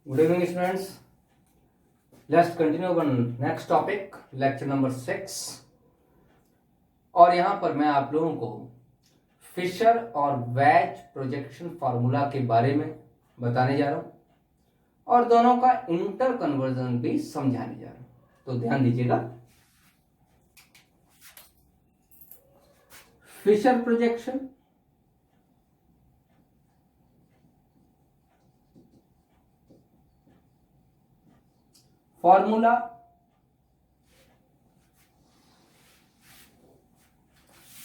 Good evening, students. Let's continue on next topic, lecture number 6. और यहाँ पर मैं आप लोगों को फिशर और वेज प्रोजेक्शन फार्मूला के बारे में बताने जा रहा हूँ और दोनों का इंटर कन्वर्जन भी समझाने जा रहा हूँ, तो ध्यान दीजिएगा। फिशर प्रोजेक्शन, फॉर्मूला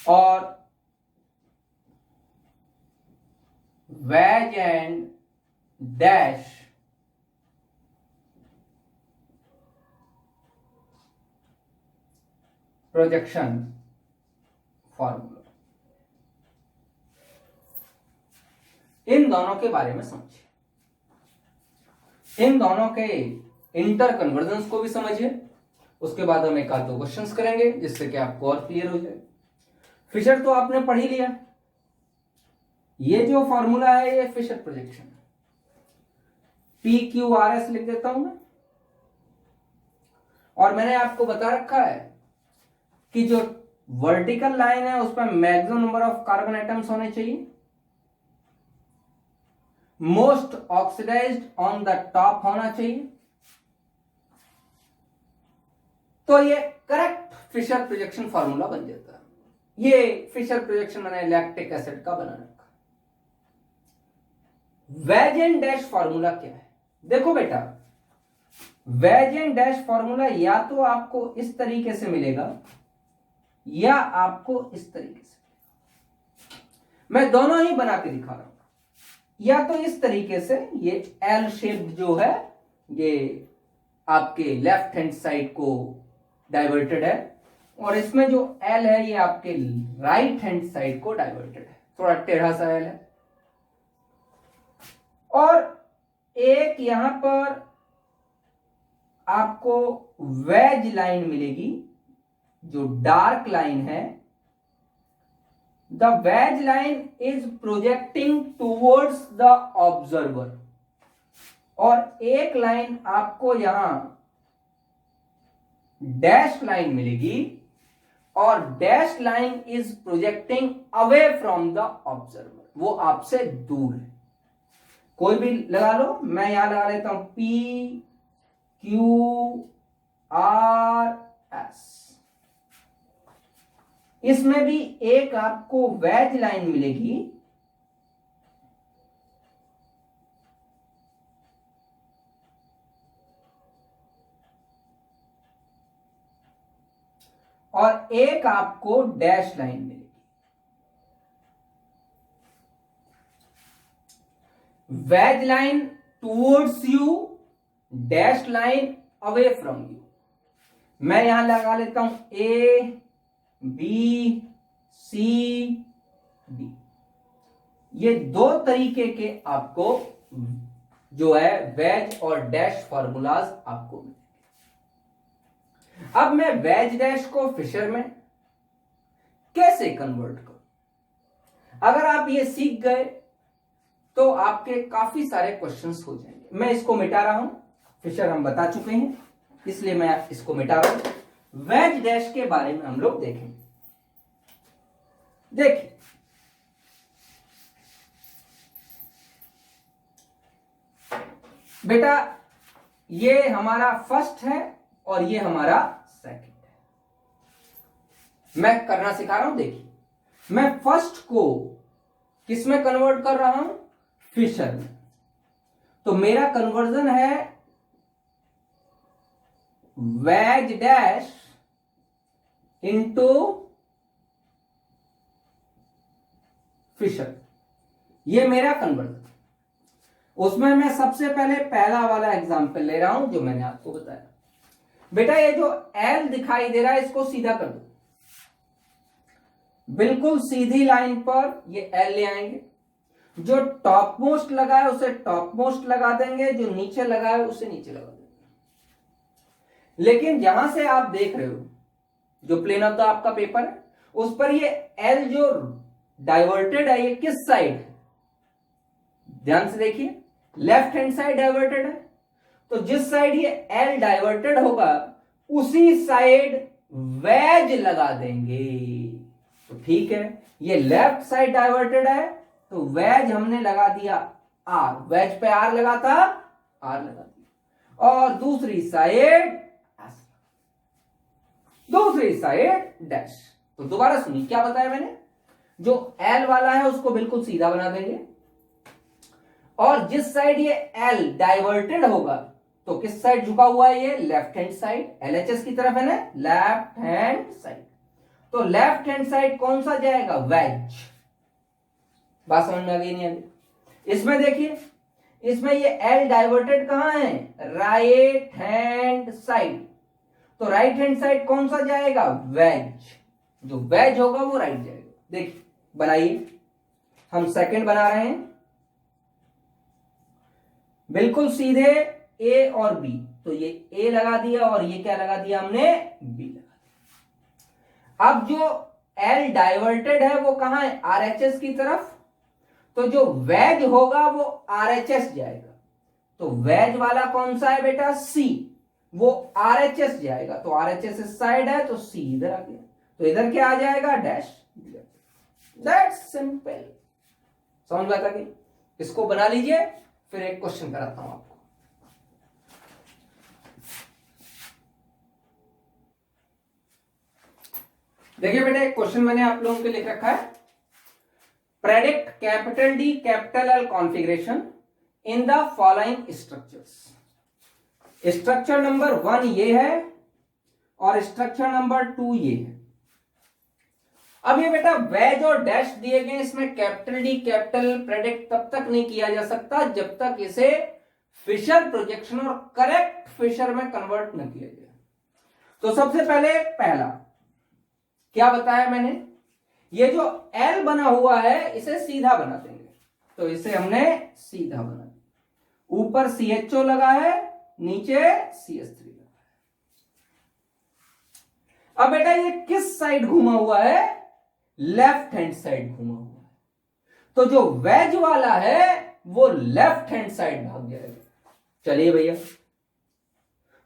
और wedge and dash projection formula, इन दोनों के बारे में समझिए। इन दोनों के इंटर कन्वर्जेंस को भी समझिए। उसके बाद हम एक आध दो क्वेश्चंस करेंगे जिससे कि आपको और क्लियर हो जाए। फिशर तो आपने पढ़ ही लिया। ये जो फॉर्मूला है ये फिशर प्रोजेक्शन है। PQRS लिख देता हूं मैं। और मैंने आपको बता रखा है कि जो वर्टिकल लाइन है उस पर maximum number of carbon atoms होने चाहिए, most oxidised on the top होना चाहिए, तो ये करेक्ट फिशर प्रोजेक्शन फार्मूला बन जाता है। ये फिशर प्रोजेक्शन मैंने लैक्टिक एसिड का बना रखा। वेज एंड डैश फार्मूला क्या है? देखो बेटा, वेज एंड डैश फार्मूला या तो आपको इस तरीके से मिलेगा या आपको इस तरीके से। मैं दोनों ही बना के दिखा रहा हूं। या तो इस तरीके से, ये एल शेप जो है ये आपके लेफ्ट हैंड साइड को डाइवर्टेड है, और इसमें जो एल है ये आपके राइट हैंड साइड को डाइवर्टेड है, थोड़ा टेढ़ा सा एल है। और एक यहां पर आपको वेज लाइन मिलेगी जो डार्क लाइन है। The ways line is projecting towards the observer, और एक लाइन आपको यहां डैश लाइन मिलेगी, और dash line is projecting away from the observer, वो आपसे दूर है। कोई भी लगा लो, मैं यहां लगा लेता हूं PQRS। इसमें भी एक आपको वेज लाइन मिलेगी, और एक आपको डैश लाइन मिलेगी। Wedge line towards you, dash line away from you. मैं यहां लगा लेता हूं ABCD। ये दो तरीके के आपको जो है वेज और डैश फॉर्मूलाज आपको मिलेंगे। अब मैं वेज डैश को फिशर में कैसे कन्वर्ट करूं? अगर आप ये सीख गए तो आपके काफी सारे क्वेश्चंस हो जाएंगे। मैं इसको मिटा रहा हूं, फिशर हम बता चुके हैं इसलिए मैं इसको मिटा रहा हूं। वेज डैश के बारे में हम लोग देखेंगे। देखिए, बेटा ये हमारा फर्स्ट है और ये हमारा सेकंड है। मैं करना सिखा रहा हूं। देखिए, मैं फर्स्ट को किस में कन्वर्ट कर रहा हूं? फिशर में। तो मेरा कन्वर्जन है वेज डैश इंटू फिशर, ये मेरा कन्वर्जन। उसमें मैं सबसे पहले पहला वाला एग्जांपल ले रहा हूं जो मैंने आपको बताया। बेटा ये जो एल दिखाई दे रहा है इसको सीधा कर दो, बिल्कुल सीधी लाइन पर ये एल ले आएंगे। जो टॉप मोस्ट लगा है उसे टॉप मोस्ट लगा देंगे, जो नीचे लगा है उसे नीचे लगा देंगे। लेकिन जहां से आप देख रहे हो जो प्लेन ऑफ द आपका पेपर है उस पर ये एल जो डाइवर्टेड है ये किस साइड है? ध्यान से देखिए, लेफ्ट हैंड साइड डाइवर्टेड है, तो जिस साइड ये एल डाइवर्टेड होगा उसी साइड वेज लगा देंगे। तो ठीक है, ये लेफ्ट साइड डाइवर्टेड है तो वेज हमने लगा दिया आर, वेज पे आर लगा था, आर लगा दिया, और दूसरी साइड डैश। तो दोबारा सुनिए क्या बताया मैंने, जो एल वाला है उसको बिल्कुल सीधा बना देंगे, और जिस साइड ये एल डाइवर्टेड होगा तो किस साइड झुका हुआ है, ये लेफ्ट हैंड साइड, एलएचएस की तरफ है ना, लेफ्ट हैंड साइड। तो लेफ्ट हैंड साइड कौन सा जाएगा, वेज। बात समझ में आ गई नहीं आ गई? इसमें देखिए, इसमें ये एल डाइवर्टेड कहां है, राइट हैंड साइड, तो राइट हैंड साइड कौन सा जाएगा, वेज। जो वेज होगा वो राइट जाएगा। देखिए बनाइए, हम सेकंड बना रहे हैं, बिल्कुल सीधे ए और बी, तो ये ए लगा दिया और ये क्या लगा दिया हमने, बी लगा दिया। अब जो एल डाइवर्टेड है वो कहां है, आरएचएस की तरफ, तो जो वेज होगा वो आरएचएस जाएगा, तो वेज वाला कौन सा है बेटा, सी, वो आरएचएस जाएगा, तो आरएचएस इस साइड है तो सी इधर आ गया, तो इधर क्या आ जाएगा, डैश। That's simple. समझ में आता कि? इसको बना लीजिए, फिर एक क्वेश्चन कराता हूं आपको। देखिए बेटा, एक क्वेश्चन मैंने आप लोगों के लिए लिख रखा है, predict capital D capital L configuration in the following structures. Structure number 1 ये है और स्ट्रक्चर नंबर 2 ये है। अब ये बेटा वेज और डैश दिए गए, इसमें कैपिटल डी कैपिटल प्रेडिक्ट तब तक नहीं किया जा सकता जब तक इसे फिशर प्रोजेक्शन और करेक्ट फिशर में कन्वर्ट न किया जाए। तो सबसे पहले पहला क्या बताया मैंने, ये जो एल बना हुआ है इसे सीधा बना देंगे, तो इसे हमने सीधा बना दिया, ऊपर CHO लगा है, नीचे CH3 लगा है। अब बेटा ये किस साइड घूमा हुआ है, लेफ्ट हैंड साइड घूमा हुआ है, तो जो वेज वाला है वो लेफ्ट हैंड साइड भाग जाएगा। चलिए भैया,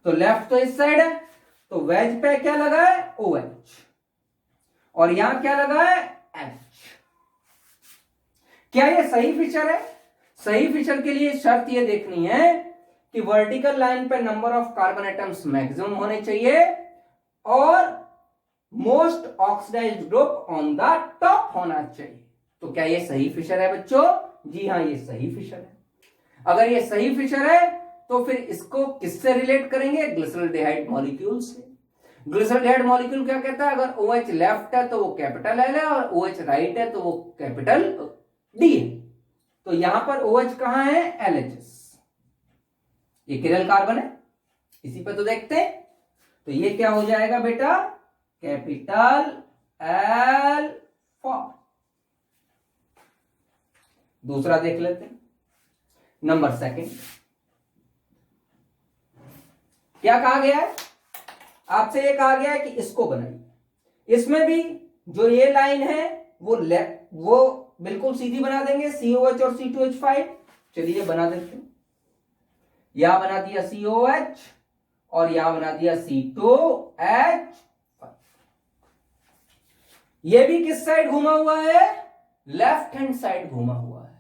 तो लेफ्ट तो इस साइड है, तो वेज पे क्या लगा है, OH, और यहां क्या लगा है, H। क्या ये सही फिशर है? सही फिशर के लिए शर्त ये देखनी है कि वर्टिकल लाइन पे number of carbon atoms maximum होने चाहिए और most oxidised group on the top होना चाहिए। तो क्या ये सही फिशर है बच्चों? जी हाँ, ये सही फिशर है। अगर ये सही फिशर है तो फिर इसको किससे रिलेट करेंगे, ग्लिसरॉल्डिहाइड मॉलिक्यूल से। ग्लिसरॉल्डिहाइड मॉलिक्यूल क्या कहता है, अगर OH लेफ्ट है तो वो कैपिटल L है और OH राइट है तो वो कैपिटल D है। तो यहां पर OH कहां है, LHS, ये किरल कार्बन है, इसी पे तो देखते हैं। तो ये क्या हो जाएगा बेटा, कैपिटल L फॉर। दूसरा देख लेते हैं, नंबर सेकंड। क्या कहा गया है आपसे, ये कहा गया है कि इसको बनाइए। इसमें भी जो ये लाइन है वो बिल्कुल सीधी बना देंगे, COH और C2H5। चलिए बना देते हैं, यहां बना दिया COH और यहां बना दिया C2H5। ये भी किस साइड घुमा हुआ है, लेफ्ट हैंड साइड घुमा हुआ है।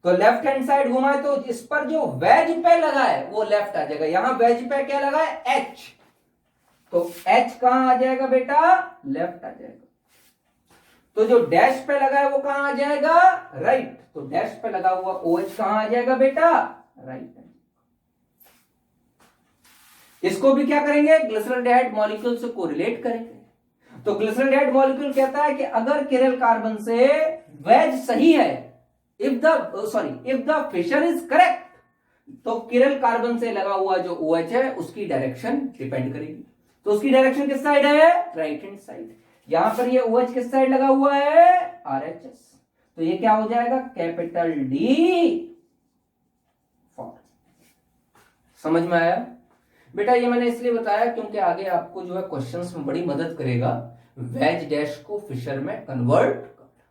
तो लेफ्ट हैंड साइड घुमा है तो इस पर जो वेज पे लगा है वो लेफ्ट आ जाएगा। यहां वेज पे क्या लगा है, H, तो H कहां आ जाएगा बेटा, लेफ्ट आ जाएगा। तो जो डैश पे लगा है वो कहां आ जाएगा, राइट। तो डैश पे लगा हुआ OH कहां आ जाएगा बेटा, राइट। इसको भी क्या करेंगे, ग्लिसरॉल्डिहाइड मॉलिक्यूल से कोरिलेट करेंगे। तो ग्लिसरॉल्डिहाइड मॉलिक्यूल कहता है कि अगर किरल कार्बन से वेज सही है, if the Fischer is correct, तो किरल कार्बन से लगा हुआ जो OH है उसकी डायरेक्शन डिपेंड करेगी। तो उसकी डायरेक्शन किस साइड है, राइट हैंड साइड। यहां पर ये OH किस साइड लगा हुआ है, RHS, तो ये क्या हो जाएगा, कैपिटल D फॉर। समझ में आया बेटा? ये मैंने इसलिए बताया क्योंकि आगे आपको जो है क्वेश्चंस में बड़ी मदद करेगा वेज डैश को फिशर में कन्वर्ट करना।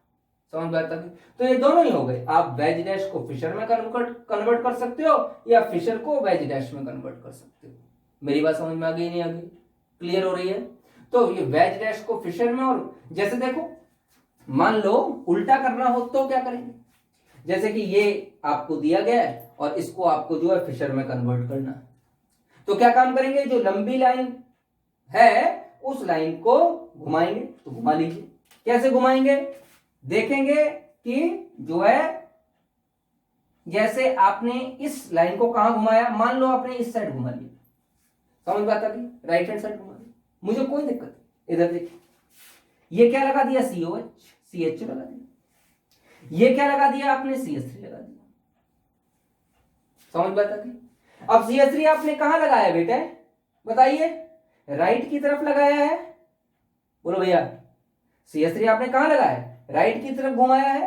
समझ में आता है? तो ये दोनों ही हो गए, आप वेज डैश को फिशर में कन्वर्ट कर सकते हो या फिशर को वेज डैश में कन्वर्ट कर सकते हो। मेरी बात समझ में आ गई नहीं आ गई? क्लियर हो रही है? तो ये वेज डैश को फिशर में, और जैसे देखो मान लो उल्टा करना हो तो क्या करेंगे, जैसे कि ये आपको दिया गया है और इसको आपको जो है फिशर में कन्वर्ट करना है, तो क्या काम करेंगे, जो लंबी लाइन है उस लाइन को घुमाएंगे। तो घुमा लीजिए, कैसे घुमाएंगे देखेंगे कि जो है जैसे आपने इस लाइन को कहां घुमाया, मान लो आपने इस साइड घुमा लिया, समझ में आता है? राइट हैंड साइड घुमा लिया, मुझे कोई दिक्कत नहीं। इधर देखिए, ये क्या लगा दिया, COH लगा दिया, ये क्या लगा दिया आपने, CH3 लगा दिया, समझ में आता है? अब CH3 आपने कहां लगाया बेटा, बताइए, राइट की तरफ लगाया है, बोलो भैया। CH3 आपने कहां लगाया, राइट की तरफ घुमाया है,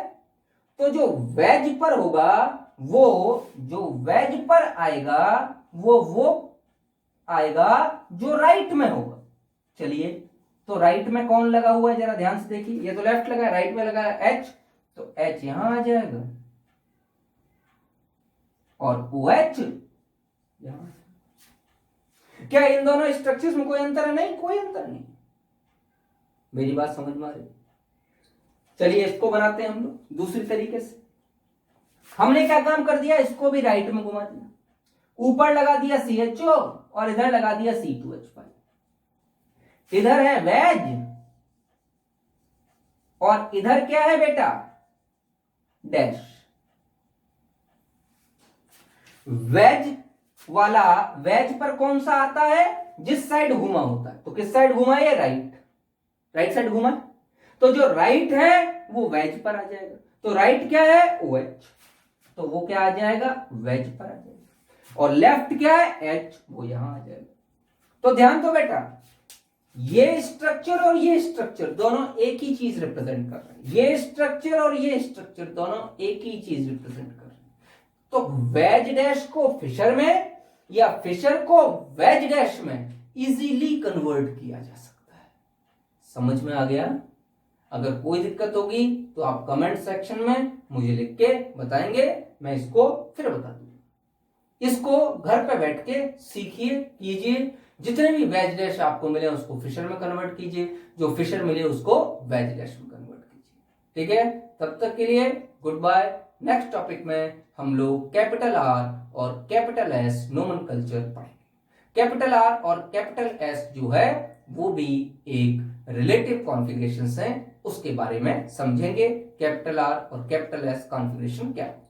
तो जो वेज पर होगा वो, जो वेज पर आएगा वो आएगा जो राइट में होगा। चलिए, तो राइट में कौन लगा हुआ है जरा ध्यान से देखिए, ये तो लेफ्ट लगा है, राइट में लगा है H, तो H यहां आ जाएगा और OH यहां। क्या इन दोनों स्ट्रक्चर्स में कोई अंतर है? नहीं, कोई अंतर नहीं। मेरी बात समझ में आ रही? चलिए इसको बनाते हैं हम लोग दूसरी तरीके से। हमने क्या काम कर दिया, इसको भी राइट में घुमा दिया, ऊपर लगा दिया CHO और इधर लगा दिया C2H5। इधर है वेज और इधर क्या है बेटा, डैश। वेज वाला, वेज पर कौन सा आता है, जिस साइड घुमा होता है, तो किस साइड घुमा है, राइट साइड घुमा, तो जो राइट है वो वेज पर आ जाएगा, तो राइट क्या है, OH, तो वो क्या आ जाएगा, वेज पर आ जाएगा, और लेफ्ट क्या है, H, वो यहां आ जाएगा। तो ध्यान दो बेटा, ये स्ट्रक्चर और ये स्ट्रक्चर दोनों एक ही चीज रिप्रेजेंट कर रहे हैं, ये स्ट्रक्चर और ये स्ट्रक्चर दोनों एक ही चीज रिप्रेजेंट कर रहे हैं। तो वेज डैश को फिशर में या फिशर को वेज डैश में इजीली कन्वर्ट किया जा सकता है। समझ में आ गया? अगर कोई दिक्कत होगी तो आप कमेंट सेक्शन में मुझे लिख के बताएंगे, मैं इसको फिर बता दूंगा। इसको घर पे बैठ के सीखिए, कीजिए, जितने भी वेज डैश आपको मिले उसको फिशर में कन्वर्ट कीजिए, जो फिशर मिले उसको वेज डैश में कन्वर्ट कीजिए। ठीक है, तब तक के लिए गुड बाय। नेक्स्ट टॉपिक में हम लोग कैपिटल R और कैपिटल S नोमेनक्लेचर पढ़ेंगे। कैपिटल R और कैपिटल S जो है वो भी एक रिलेटिव कॉन्फ़िगरेशंस हैं, उसके बारे में समझेंगे। कैपिटल R और कैपिटल S कॉन्फ़िगरेशन क्या है।